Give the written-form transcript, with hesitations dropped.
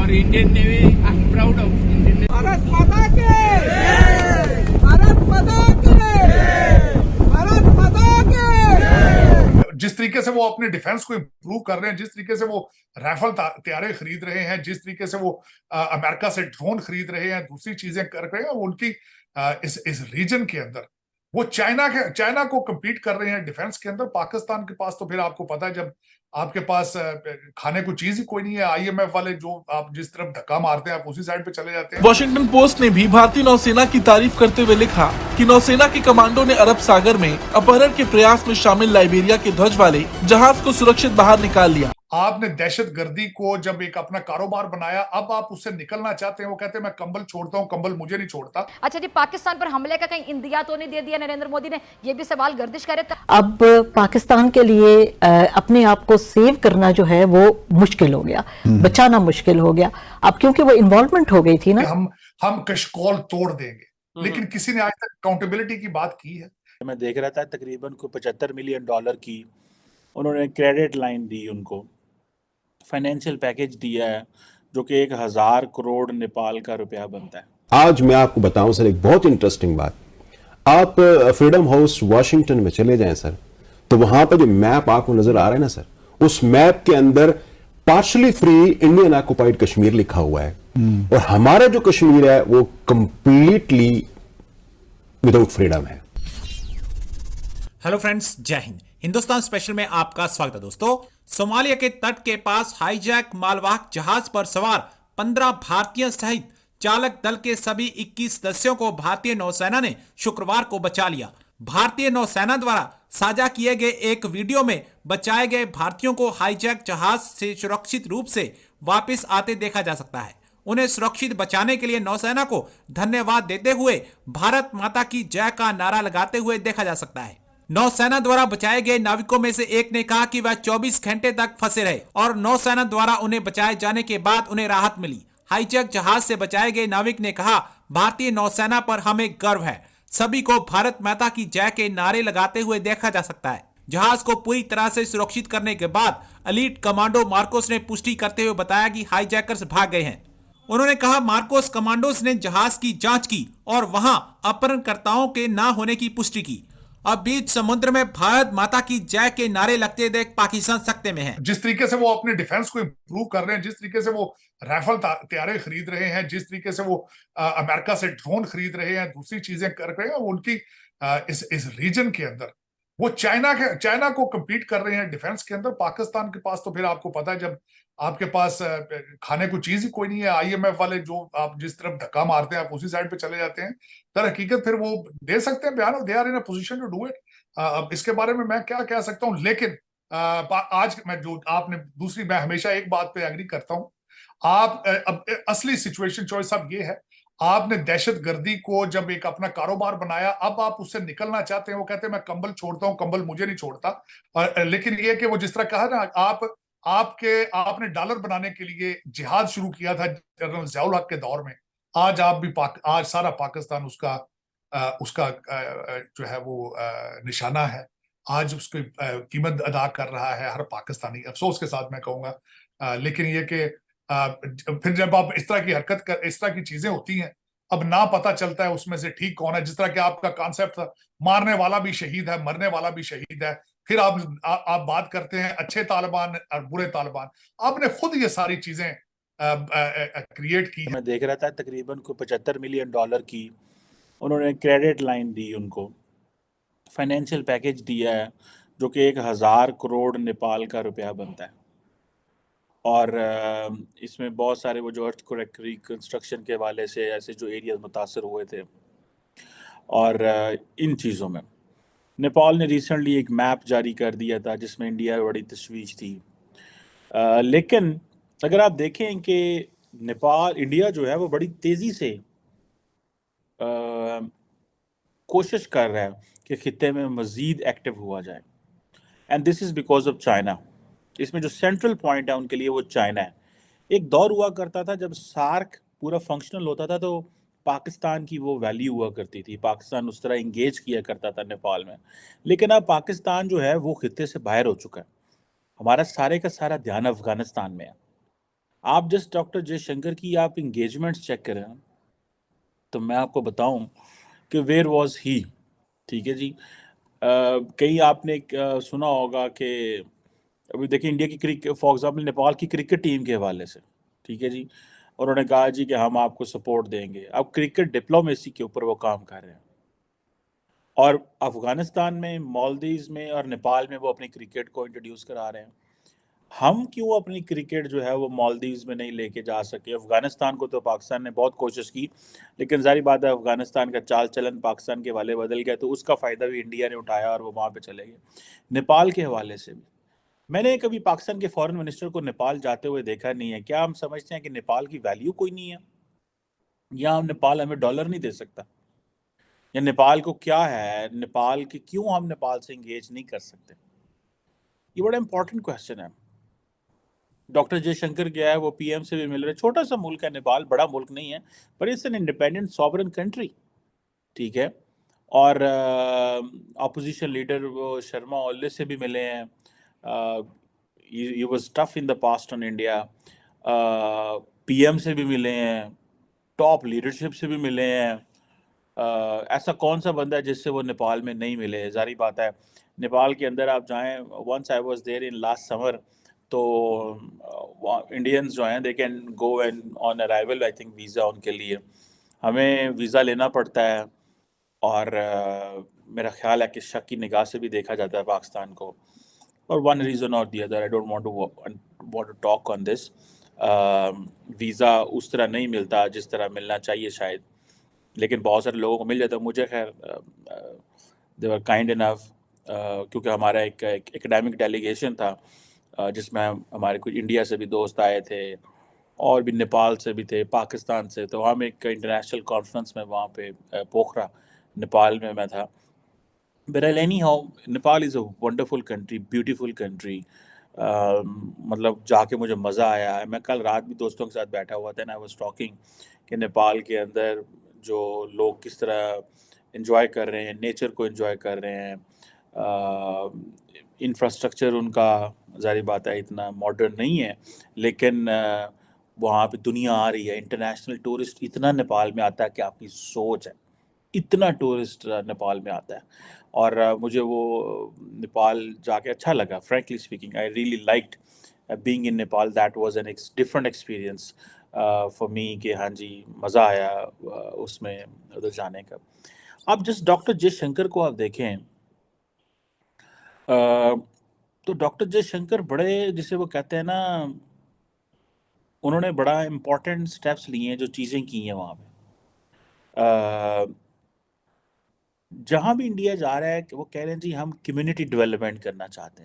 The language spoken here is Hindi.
और Indian navy, I am proud of Indian navy. Bharat माता के जय! भारत माता के जय! भारत माता के जय! जिस तरीके से वो अपने डिफेंस को इंप्रूव कर रहे हैं, जिस तरीके से वो राइफल तैयारे खरीद रहे हैं, जिस तरीके से वो अमेरिका से ड्रोन खरीद रहे हैं, दूसरी चीजें कर रहे हैं, उनकी इस रीजन के अंदर वो चाइना को compete कर रहे हैं डिफेंस के अंदर। पाकिस्तान के पास तो फिर आपको पता है, जब आपके पास खाने को चीज ही कोई नहीं है, आईएमएफ वाले जो आप जिस तरफ धक्का मारते हैं आप उसी साइड पे चले जाते हैं। वॉशिंगटन पोस्ट ने भी भारतीय नौसेना की तारीफ करते हुए लिखा कि नौसेना के कमांडो ने अरब सागर में अपहरण के प्रयास में शामिल लाइबेरिया के ध्वज वाले जहाज को सुरक्षित बाहर निकाल लिया। आपने दहशतगर्दी को जब एक अपना कारोबार बनाया, अब आप उससे निकलना चाहते हैं। वो कहते हैं मैं कंबल छोड़ता हूं, कंबल मुझे नहीं छोड़ता। अच्छा जी, पाकिस्तान पर हमले का कहीं इंदिया तो नहीं दे दिया नरेंद्र मोदी ने? ये भी सवाल गर्दिश करे। अब पाकिस्तान के लिए अपने आप को सेव करना जो है वो मुश्किल हो गया, बचाना मुश्किल हो गया अब, क्योंकि वो इन्वॉल्वमेंट हो गई थी ना। हम कशकोल तोड़ देंगे, लेकिन किसी ने आज तक अकाउंटेबिलिटी की बात की है? मैं देख रहा था तकरीबन को $75 मिलियन की उन्होंने क्रेडिट लाइन दी, उनको फाइनेंशियल पैकेज दिया है जो कि 1000 करोड़ नेपाल का रुपया बनता है। आज मैं आपको बताऊं सर एक बहुत इंटरेस्टिंग बात। आप फ्रीडम हाउस वॉशिंगटन में चले जाएं सर, तो वहां पर जो मैप आपको नजर आ रहा है ना सर, उस मैप के अंदर partially free Indian occupied Kashmir लिखा हुआ है, और हमारा जो कश्मीर है वो कंप्लीटली विदाउट फ्रीडम है। हेलो फ्रेंड्स, जय हिंद। हिंदुस्तान स्पेशल में आपका स्वागत है। दोस्तों, सोमालिया के तट के पास हाईजैक मालवाहक जहाज पर सवार 15 भारतीय सहित चालक दल के सभी 21 सदस्यों को भारतीय नौसेना ने शुक्रवार को बचा लिया। भारतीय नौसेना द्वारा साझा किए गए एक वीडियो में बचाए गए भारतीयों को हाईजैक जहाज से सुरक्षित रूप से वापस आते देखा जा सकता है। उन्हें सुरक्षित बचाने के लिए नौसेना को धन्यवाद देते हुए भारत माता की जय का नारा लगाते हुए देखा जा सकता है। नौसेना द्वारा बचाए गए नाविकों में से एक ने कहा कि वह 24 घंटे तक फंसे रहे और नौसेना द्वारा उन्हें बचाए जाने के बाद उन्हें राहत मिली। हाईजैक जहाज से बचाए गए नाविक ने कहा, भारतीय नौसेना पर हमें गर्व है। सभी को भारत माता की जय के नारे लगाते हुए देखा जा सकता है। जहाज को पूरी तरह से सुरक्षित करने के बाद एलीट कमांडो मार्कोस ने पुष्टि करते हुए बताया कि हाईजैकर्स भाग गए हैं। उन्होंने कहा, मार्कोस कमांडोज ने जहाज की जांच की और वहां अपहरणकर्ताओं के न होने की पुष्टि की। अब बीच समुद्र में भारत माता की जय के नारे लगते देख पाकिस्तान सकते में है। जिस तरीके से वो अपने डिफेंस को इंप्रूव कर रहे हैं, जिस तरीके से वो राइफल तैयारे खरीद रहे हैं, जिस तरीके से वो अमेरिका से ड्रोन खरीद रहे हैं, दूसरी चीजें कर रहे हैं, उनकी इस रीजन के अंदर वो चाइना को compete कर रहे हैं डिफेंस के अंदर। पाकिस्तान के पास तो फिर आपको पता है, जब आपके पास खाने को चीज ही कोई नहीं है, आईएमएफ वाले जो आप जिस तरफ धक्का मारते हैं आप उसी साइड पे चले जाते हैं। तर हकीकत फिर वो दे सकते हैं बयान, they are in a position to do it. अब इसके बारे में मैं क्या कह सकता हूं, लेकिन आज मैं हमेशा एक बात पे एग्री करता हूं। अब असली सिचुएशन चॉइस अब ये है, आपने दहशतगर्दी को जब एक अपना कारोबार बनाया, अब आप उससे निकलना चाहते हैं। वो कहते हैं मैं कंबल छोड़ता हूं, कंबल मुझे नहीं छोड़ता। लेकिन ये कि वो जिस तरह कहा ना, आपने डॉलर बनाने के लिए जिहाद शुरू किया था जनरल ज़ियाउल हक के दौर में, आज आज सारा पाकिस्तान उसका जो है वो निशाना है। आज उसकी कीमत अदा कर रहा है हर पाकिस्तानी, अफसोस के साथ मैं कहूंगा। लेकिन ये कि फिर जब आप इस तरह की चीजें होती हैं, अब ना पता चलता है उसमें से ठीक कौन है। जिस तरह के आपका कॉन्सेप्ट था, मारने वाला भी शहीद है, मरने वाला भी शहीद है। फिर आप बात करते हैं अच्छे तालिबान और बुरे तालिबान। आपने खुद ये सारी चीजें क्रिएट की है। मैं देख रहा था तकरीबन को $75 मिलियन की उन्होंने क्रेडिट लाइन दी, उनको फाइनेंशियल पैकेज दिया है जो कि 1000 करोड़ नेपाल का रुपया बनता है। और इसमें बहुत सारे वो जो अर्थक्वेक रिकंस्ट्रक्शन के हवाले से ऐसे जो एरियाज मुतासर हुए थे, और इन चीज़ों में नेपाल ने रिसेंटली एक मैप जारी कर दिया था जिसमें इंडिया बड़ी तशवीश थी। लेकिन अगर आप देखें कि इंडिया जो है वो बड़ी तेज़ी से कोशिश कर रहा है कि खित्ते में मज़ीद एक्टिव हुआ जाए, and this is because of China. इसमें जो सेंट्रल पॉइंट है उनके लिए वो चाइना है। एक दौर हुआ करता था जब सार्क पूरा फंक्शनल होता था तो पाकिस्तान की वो वैल्यू हुआ करती थी, पाकिस्तान उस तरह इंगेज किया करता था नेपाल में। लेकिन अब पाकिस्तान जो है वो खित्ते से बाहर हो चुका है, हमारा सारे का सारा ध्यान अफगानिस्तान में है। आप जस्ट डॉक्टर जयशंकर की आप इंगेजमेंट्स चेक करें ना, तो मैं आपको बताऊं कि वेयर वाज ही। ठीक है जी। कहीं आपने सुना होगा कि अभी देखिए इंडिया की क्रिकेट, फॉर एग्जांपल नेपाल की क्रिकेट टीम के हवाले से, ठीक है जी, उन्होंने कहा जी कि हम आपको सपोर्ट देंगे। अब क्रिकेट डिप्लोमेसी के ऊपर वो काम कर रहे हैं, और अफगानिस्तान में, मालदीव्स में और नेपाल में वो अपनी क्रिकेट को इंट्रोड्यूस करा रहे हैं। हम क्यों अपनी क्रिकेट जो है वो मालदीव्स में नहीं लेके जा सके? अफगानिस्तान को तो पाकिस्तान ने बहुत कोशिश की, लेकिन जारी बात है अफगानिस्तान का चाल चलन पाकिस्तान के हवाले बदल गया, तो उसका फ़ायदा भी इंडिया ने उठाया और वो वहाँ पे चले गए। नेपाल के हवाले से भी मैंने कभी पाकिस्तान के फॉरेन मिनिस्टर को नेपाल जाते हुए देखा नहीं है। क्या हम समझते हैं कि नेपाल की वैल्यू कोई नहीं है, या हम नेपाल हमें डॉलर नहीं दे सकता, या नेपाल को क्या है, नेपाल की क्यों हम नेपाल से इंगेज नहीं कर सकते? ये बड़ा इंपॉर्टेंट क्वेश्चन है। डॉक्टर जयशंकर गया है, वो पीएम से भी मिल रहे। छोटा सा मुल्क है नेपाल, बड़ा मुल्क नहीं है, पर it's an independent sovereign country, ठीक है। और अपोजिशन लीडर वो शर्मा ओली से भी मिले हैं। He was tough in the past on India. PM से भी मिले हैं, टॉप लीडरशिप से भी मिले हैं। ऐसा कौन सा बंदा है जिससे वो नेपाल में नहीं मिले? जारी बात है, नेपाल के अंदर आप जाएं, once I was there in last summer, तो इंडियंस जो हैं they can go and on arrival, I think visa उनके लिए, हमें वीज़ा लेना पड़ता है। और मेरा ख्याल है कि शक की निगाह से भी देखा जाता है पाकिस्तान को, और वन रीज़न और the other, I don't want to talk on this. Visa उस तरह नहीं मिलता जिस तरह मिलना चाहिए शायद, लेकिन बहुत सारे लोगों को मिल जाता है। मुझे खैर दे वर काइंड इनफ, क्योंकि हमारा एक एकेडमिक डेलीगेशन था जिसमें हमारे कुछ इंडिया से भी दोस्त आए थे, और भी नेपाल से भी थे, पाकिस्तान से। तो हम एक इंटरनेशनल कॉन्फ्रेंस में वहाँ पे पोखरा नेपाल में मैं था। बहरहाल any how, Nepal is a wonderful country, beautiful country. मतलब जाके मुझे मज़ा आया। मैं कल रात भी दोस्तों के साथ बैठा हुआ था ना, आई वाज टॉकिंग कि नेपाल के अंदर जो लोग किस तरह एंजॉय कर रहे हैं, नेचर को एंजॉय कर रहे हैं। इंफ्रास्ट्रक्चर उनका जारी बात है इतना मॉडर्न नहीं है, लेकिन वहाँ पे दुनिया आ रही है, इंटरनेशनल टूरिस्ट इतना नेपाल में आता है कि आपकी सोच है, इतना टूरिस्ट नेपाल में आता है। और मुझे वो नेपाल जाके अच्छा लगा, frankly speaking I really liked being in Nepal. That was an different experience for me, कि हाँ जी मज़ा आया उसमें उधर जाने का। अब जस्ट डॉक्टर जयशंकर को आप देखें, तो डॉक्टर जयशंकर बड़े, जिसे वो कहते हैं ना, उन्होंने बड़ा इम्पोर्टेंट स्टेप्स लिए हैं, जो चीज़ें की हैं वहाँ पे। जहाँ भी इंडिया जा रहा है कि वो कह रहे हैं जी हम कम्युनिटी डेवलपमेंट करना चाहते हैं।